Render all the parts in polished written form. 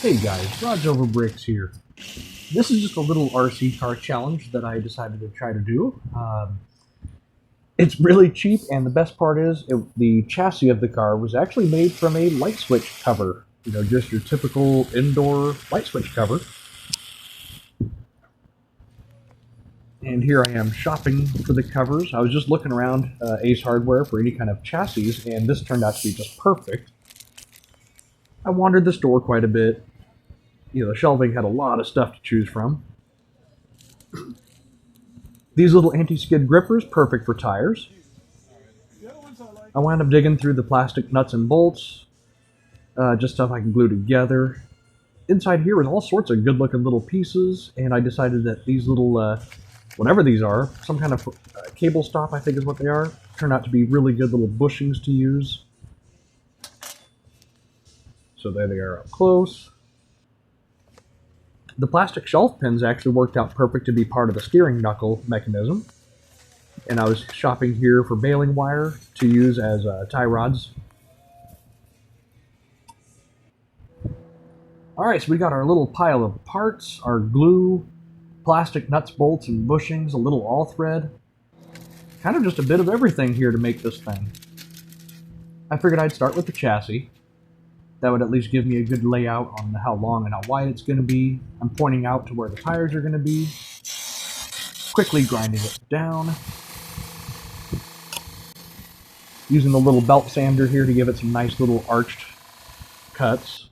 Hey guys, Rod's Over Bricks here. This is just a little RC car challenge that I decided to try to do. It's really cheap, and the best part is the chassis of the car was actually made from a light switch cover. You know, just your typical indoor light switch cover. And here I am shopping for the covers. I was just looking around Ace Hardware for any kind of chassis, and this turned out to be just perfect. I wandered the store quite a bit. You know, the shelving had a lot of stuff to choose from. These little anti-skid grippers, perfect for tires. I wound up digging through the plastic nuts and bolts, just stuff I can glue together. Inside here was all sorts of good-looking little pieces, and I decided that these little, whatever these are, some kind of cable stop, I think is what they are, turned out to be really good little bushings to use. So there they are up close. The plastic shelf pins actually worked out perfect to be part of the steering knuckle mechanism. And I was shopping here for baling wire to use as tie rods. Alright, so we got our little pile of parts, our glue, plastic nuts, bolts, and bushings, a little all thread. Kind of just a bit of everything here to make this thing. I figured I'd start with the chassis. That would at least give me a good layout on how long and how wide it's going to be. I'm pointing out to where the tires are going to be. Quickly grinding it down. Using the little belt sander here to give it some nice little arched cuts.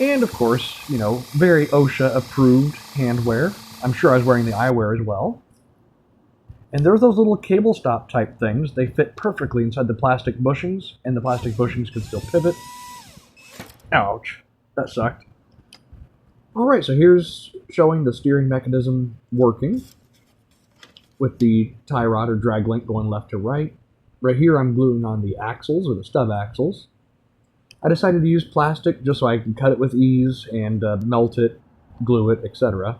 And of course, you know, very OSHA approved handwear. I'm sure I was wearing the eyewear as well. And there's those little cable stop type things. They fit perfectly inside the plastic bushings, and the plastic bushings can still pivot. Ouch, that sucked. Alright, so here's showing the steering mechanism working with the tie rod or drag link going left to right. Right here I'm gluing on the axles, or the stub axles. I decided to use plastic just so I can cut it with ease and melt it, glue it, etc.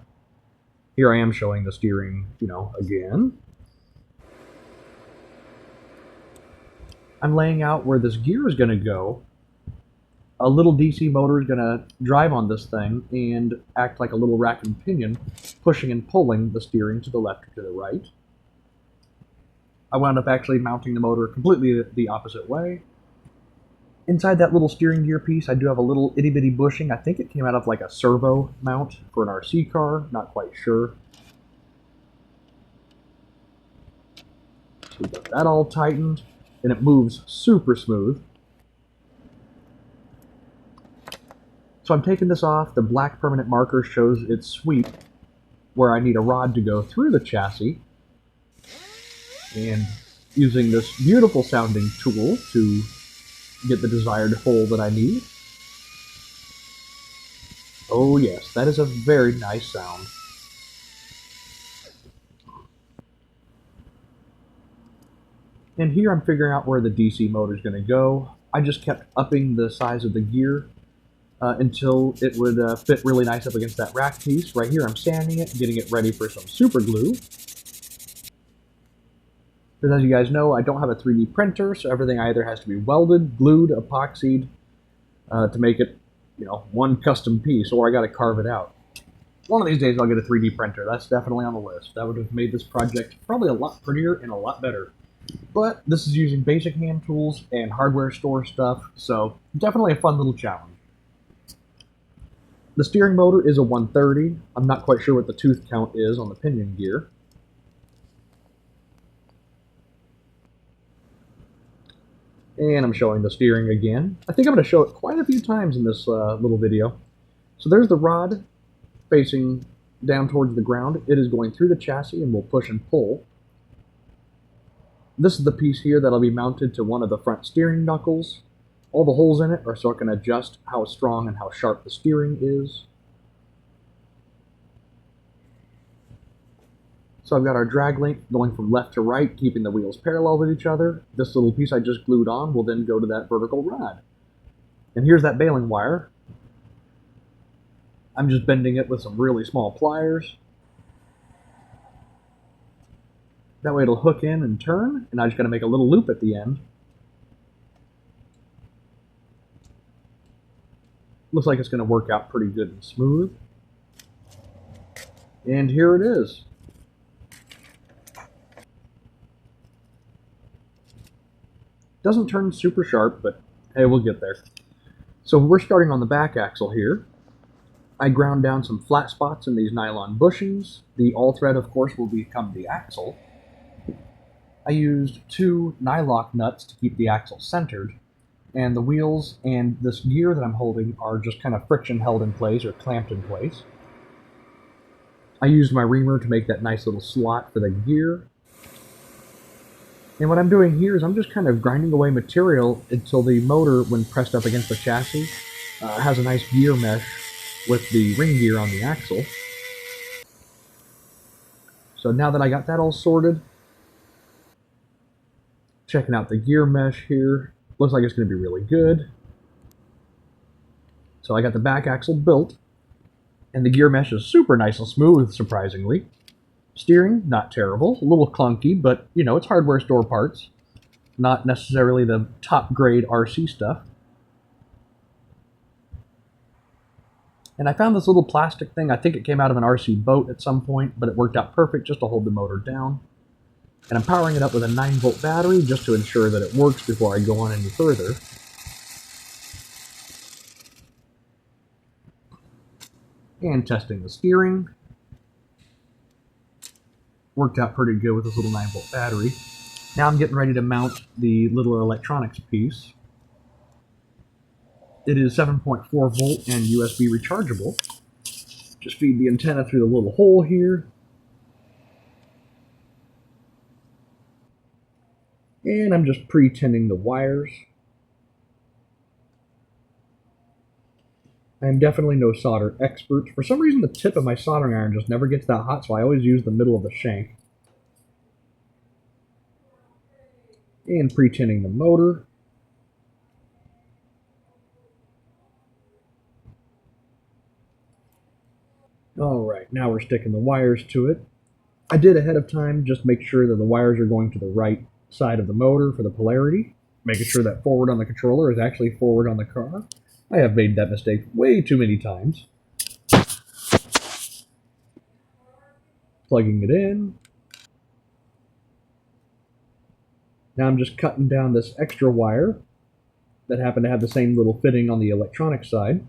Here I am showing the steering, you know, again. I'm laying out where this gear is going to go. A little DC motor is going to drive on this thing and act like a little rack and pinion, pushing and pulling the steering to the left or to the right. I wound up actually mounting the motor completely the opposite way. Inside that little steering gear piece, I do have a little itty-bitty bushing. I think it came out of like a servo mount for an RC car, not quite sure. So we got that all tightened. And it moves super smooth. So I'm taking this off. The black permanent marker shows its sweep, where I need a rod to go through the chassis. And using this beautiful sounding tool to get the desired hole that I need. Oh yes, that is a very nice sound. And here I'm figuring out where the DC motor is going to go. I just kept upping the size of the gear until it would fit really nice up against that rack piece. Right here I'm sanding it, getting it ready for some super glue. Because as you guys know, I don't have a 3D printer, so everything either has to be welded, glued, epoxied to make it, you know, one custom piece, or I got to carve it out. One of these days I'll get a 3D printer. That's definitely on the list. That would have made this project probably a lot prettier and a lot better. But this is using basic hand tools and hardware store stuff, so definitely a fun little challenge. The steering motor is a 130. I'm not quite sure what the tooth count is on the pinion gear. And I'm showing the steering again. I think I'm going to show it quite a few times in this little video. So there's the rod facing down towards the ground. It is going through the chassis and will push and pull. This is the piece here that'll be mounted to one of the front steering knuckles. All the holes in it are so it can adjust how strong and how sharp the steering is. So I've got our drag link going from left to right, keeping the wheels parallel with each other. This little piece I just glued on will then go to that vertical rod. And here's that baling wire. I'm just bending it with some really small pliers. That way it'll hook in and turn, and I just got to make a little loop at the end. Looks like it's going to work out pretty good and smooth. And here it is. Doesn't turn super sharp, but hey, we'll get there. So we're starting on the back axle here. I ground down some flat spots in these nylon bushings. The all-thread, of course, will become the axle. I used 2 nylock nuts to keep the axle centered, and the wheels and this gear that I'm holding are just kind of friction held in place or clamped in place. I used my reamer to make that nice little slot for the gear. And what I'm doing here is I'm just kind of grinding away material until the motor, when pressed up against the chassis, has a nice gear mesh with the ring gear on the axle. So now that I got that all sorted, checking out the gear mesh here, looks like it's going to be really good. So I got the back axle built, and the gear mesh is super nice and smooth, surprisingly. Steering, not terrible, a little clunky, but you know, it's hardware store parts, not necessarily the top grade RC stuff. And I found this little plastic thing. I think it came out of an RC boat at some point, but it worked out perfect just to hold the motor down. And I'm powering it up with a 9-volt battery just to ensure that it works before I go on any further. And testing the steering. Worked out pretty good with this little 9-volt battery. Now I'm getting ready to mount the little electronics piece. It is 7.4 volt and USB rechargeable. Just feed the antenna through the little hole here. And I'm just pre-tinning the wires. I'm definitely no solder expert. For some reason the tip of my soldering iron just never gets that hot, so I always use the middle of the shank. And pre-tinning the motor. Alright, now we're sticking the wires to it. I did ahead of time just make sure that the wires are going to the right side of the motor for the polarity, making sure that forward on the controller is actually forward on the car. I have made that mistake way too many times. Plugging it in. Now I'm just cutting down this extra wire that happened to have the same little fitting on the electronic side.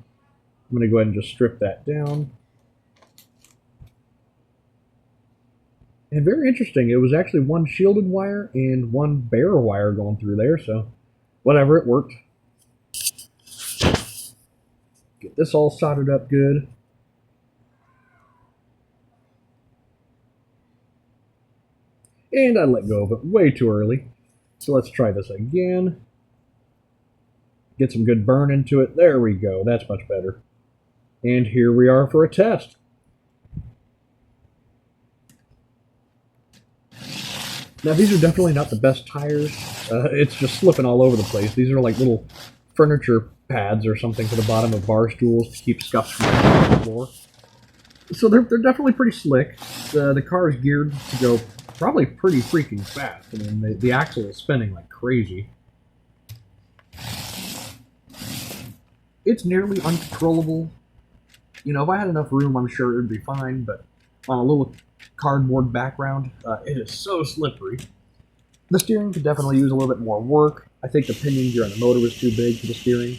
I'm going to go ahead and just strip that down. And very interesting, it was actually one shielded wire and one bare wire going through there, so whatever, it worked. Get this all soldered up good. And I let go of it way too early. So let's try this again. Get some good burn into it. There we go, that's much better. And here we are for a test. Now these are definitely not the best tires. It's just slipping all over the place. These are like little furniture pads or something to the bottom of bar stools to keep scuffs from the floor. So they're definitely pretty slick. The car is geared to go probably pretty freaking fast. I mean, the axle is spinning like crazy. It's nearly uncontrollable. You know, if I had enough room, I'm sure it would be fine, but on a little cardboard background, it is so slippery. The steering could definitely use a little bit more work. I think the pinion gear on the motor was too big for the steering.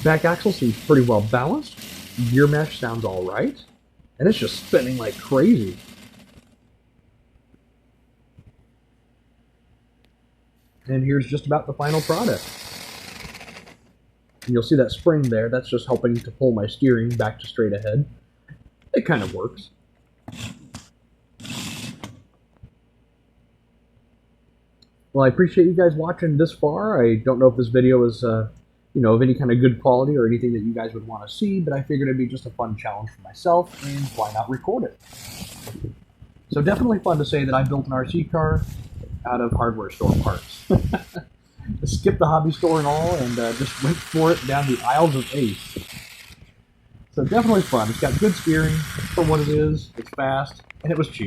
Back axle seems pretty well balanced. Gear mesh sounds alright. And it's just spinning like crazy. And here's just about the final product. And you'll see that spring there, that's just helping to pull my steering back to straight ahead. It kind of works. Well, I appreciate you guys watching this far. I don't know if this video is, you know, of any kind of good quality or anything that you guys would want to see, but I figured it'd be just a fun challenge for myself, and why not record it? So definitely fun to say that I built an RC car out of hardware store parts. Skipped the hobby store and all, and just went for it down the aisles of Ace. So definitely fun. It's got good steering for what it is, it's fast, and it was cheap.